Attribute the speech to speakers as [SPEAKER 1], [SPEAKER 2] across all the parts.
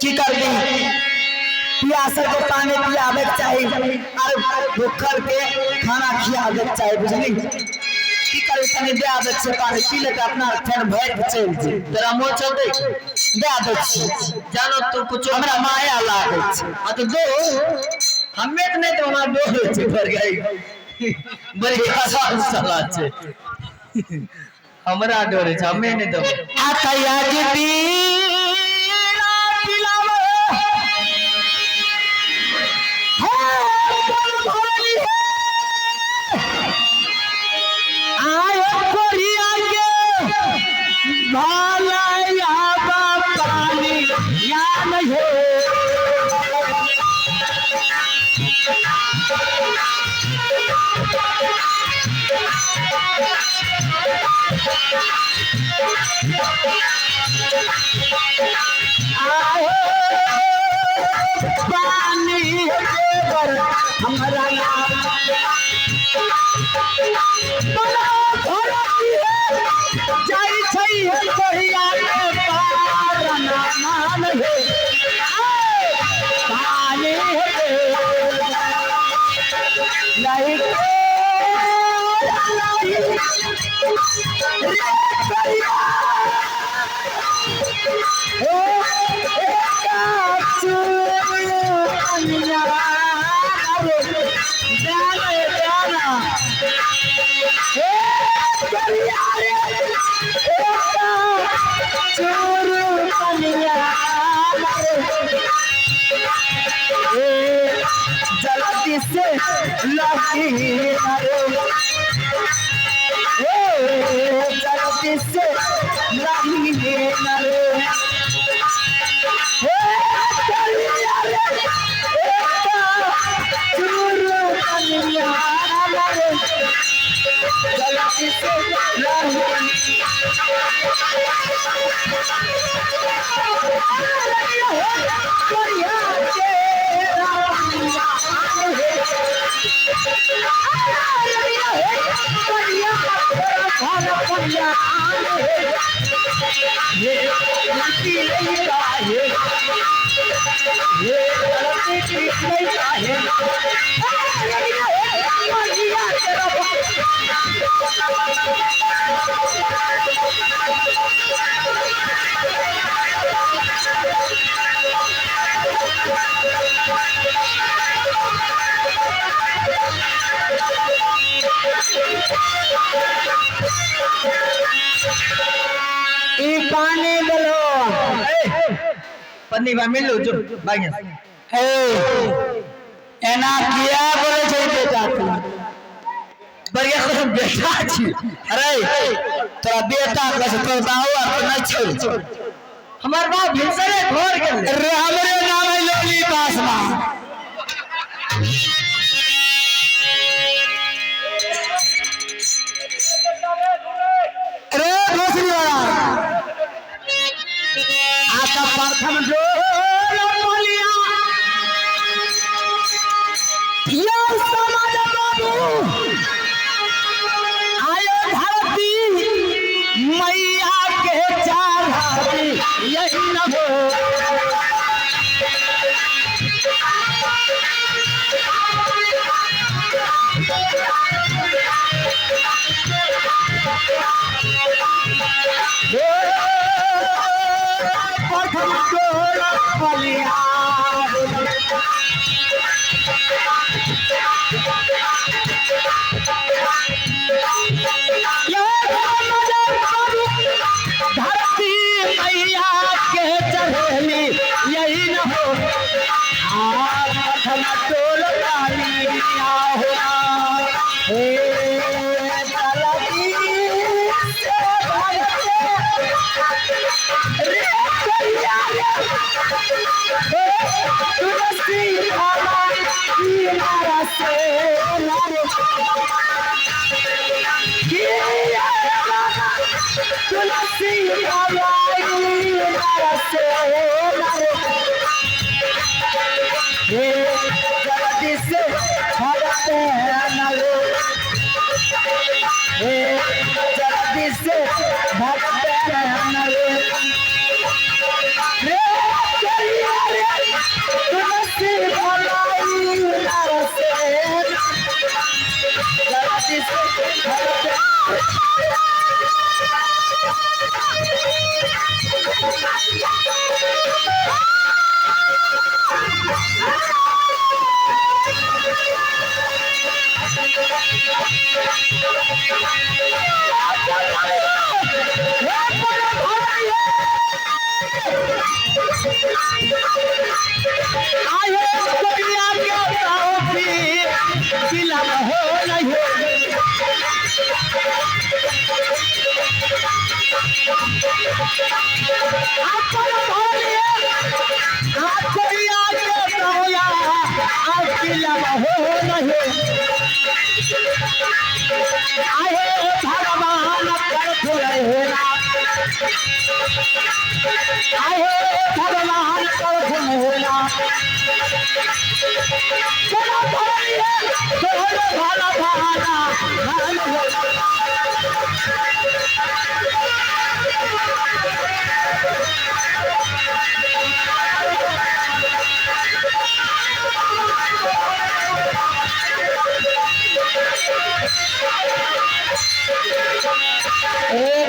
[SPEAKER 1] की कर दी पियासल को पानी पियावे चाहिए और भूखल के खाना खियावे चाहिए बुझली की कर तनी दे आवे से पानी पी ले अपना फेर भर चल जे तेरा मोह चलते दे आवे जानो तू कुछ हमरा माया लागे आ तो दो हमें तो नहीं तो हमारा दो छे पर गई बड़ी खासा साला छे हमरा डरे छे हमें नहीं दो आतया जी हमारा जाई छई है कोहिया के पार ना मान है पानी है नहीं जल्दी से लगी जल्दी से लगी जल्दी पानी दलो पन्नी में मिलो जो भाई हे एना किया बोले छै बेटा बढ़िया से बेटा छी अरे तोरा बेटा का से तोरा बाऊ और नहीं छोड़ हमार बाप भिनसरे घर गेल अरे हमरे नाम है लोली पासमा अरे दूसरी वाला आका प्रथम जो बोलिया यो समाज बाबू आयो धरती मैया के चाहती यही न हो प्रथम जोड़ बलिया धरती मैया के चढ़ेली यही न हो प्रथम जोड़ बलिया जल्दी से भगते जल्दी से भगते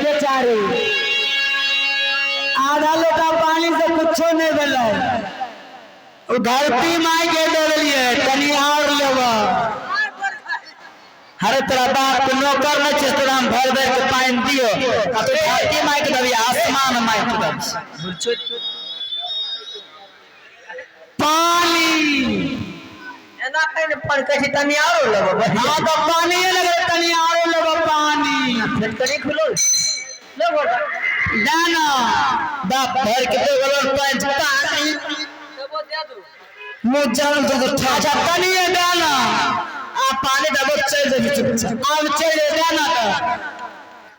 [SPEAKER 1] बेचारी आधा लोटा पानी से कुछ नहीं दिल धरती माई के दे दिए तनी और लेवा हरे तेरा बाप को नौकर न छे तोरा हम भर भर के पानी दियो आ तो धरती माई के दबी आसमान माई के दबी पानी एना कहीं पर कहीं तनी और लेवा हां तो पानी लगे तनी और लेवा पानी फिर करी खुलो ले बोला दाना बाप भर के दे गलन पांच पानी देबो दे दो मुजल तो अच्छा तनी है दाना आ पानी दबो चल दे चुपचाप अब चल दाना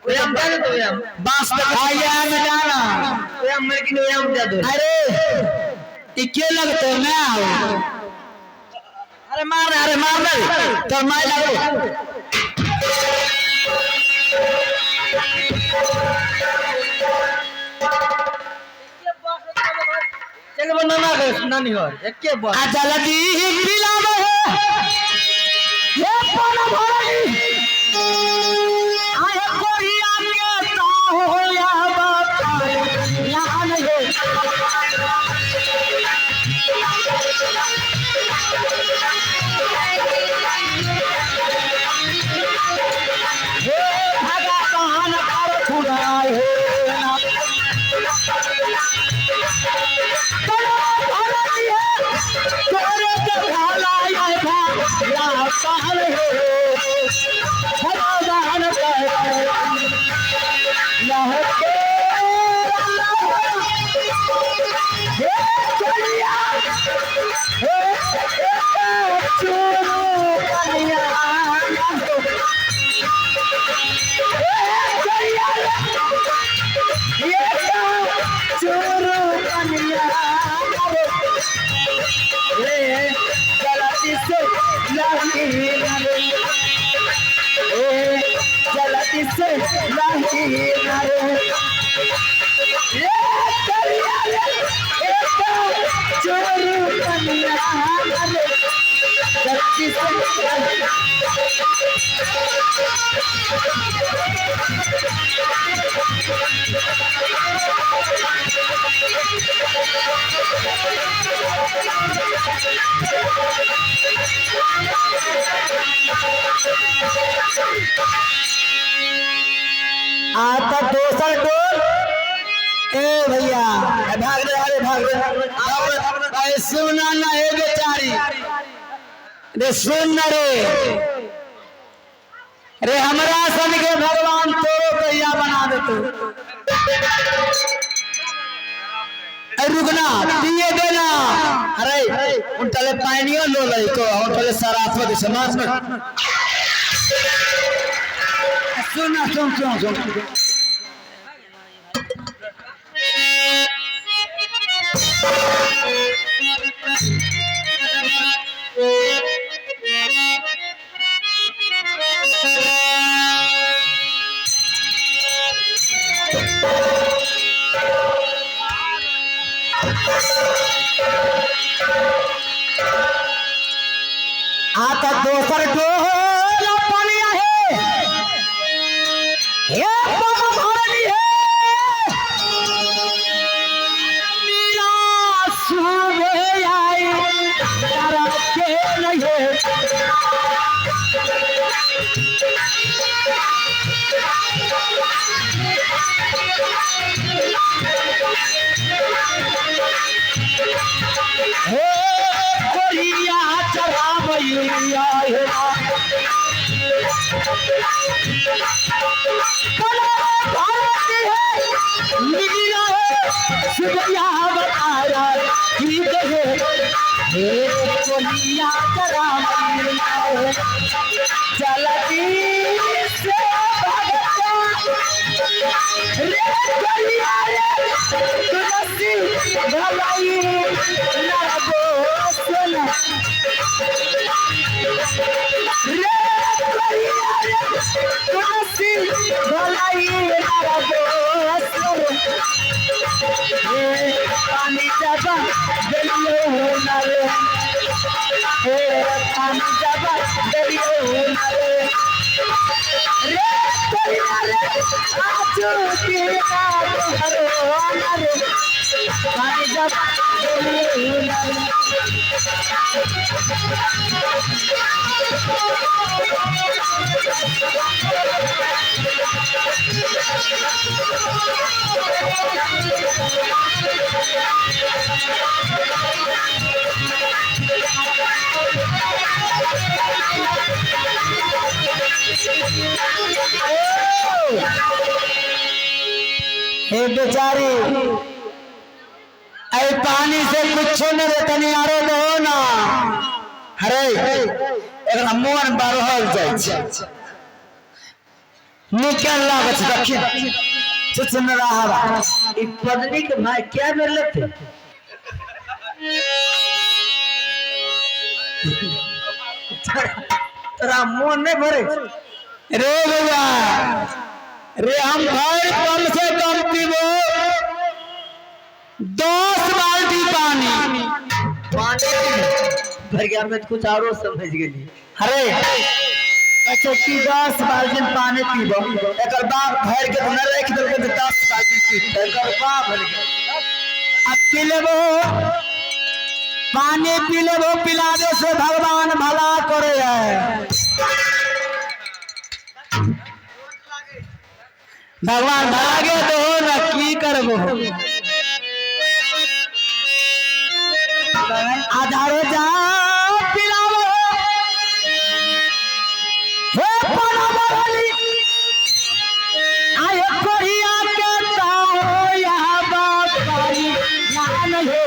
[SPEAKER 1] का हम दे दो हम बांस पे खाया में दाना हम लेकिन हम दे दो अरे ये क्या लगता है मैं अरे मार तो मार लगो चल बनाना है नानी हो एक के बात आ जल्दी पिला दो ये पाना भरी आए कोई आके ता हो या बाप यहां नहीं हे भगवान कर खुदाई हो जल्दी से नहीं चोरू कन्या जल्दी से आता दोसर टोल ए भैया भाग रे सुना ना ए बेचारी रे सुन रे हमरा सन के भगवान तोरो कैया बना देतो रुकना दिए देना अरे उन तले पानियो लो लई को और तले सराफो दे समाज में सुन आता दोसर डोल पानिया है ये बाबा भरनी है पानी जबा दरियो नाले पानी जबा दरियो नाले रे कोरिया रे आजू की रात हरो नाले पानी जबा दरियो नाले हे बेचारी ऐ पानी से कुछ न तनी आरो दो ना अरे एक मन बारहल जाय निकल लागत देखिए सुन रहा ई पत्नी के भाई क्या कर लेते तेरा मन नहीं भरे रे भैया रे हम भाई कम से कम पीबो 10 बाल्टी पानी भर गया मैं कुछ और समझ गई अरे अच्छा की 10 बाल्टी पानी पीबो एकर बाप भर के न रख दल के 10 बाल्टी पी एकर बाप भर के अब पी लेबो पानी पी लेबो पिलावे से भगवान भला करे है भगवान भागे दो न की करबो आधारो जा पिलावो हे पनमली आए कोरिया के ताओ यहाँ बाप पानी नान हो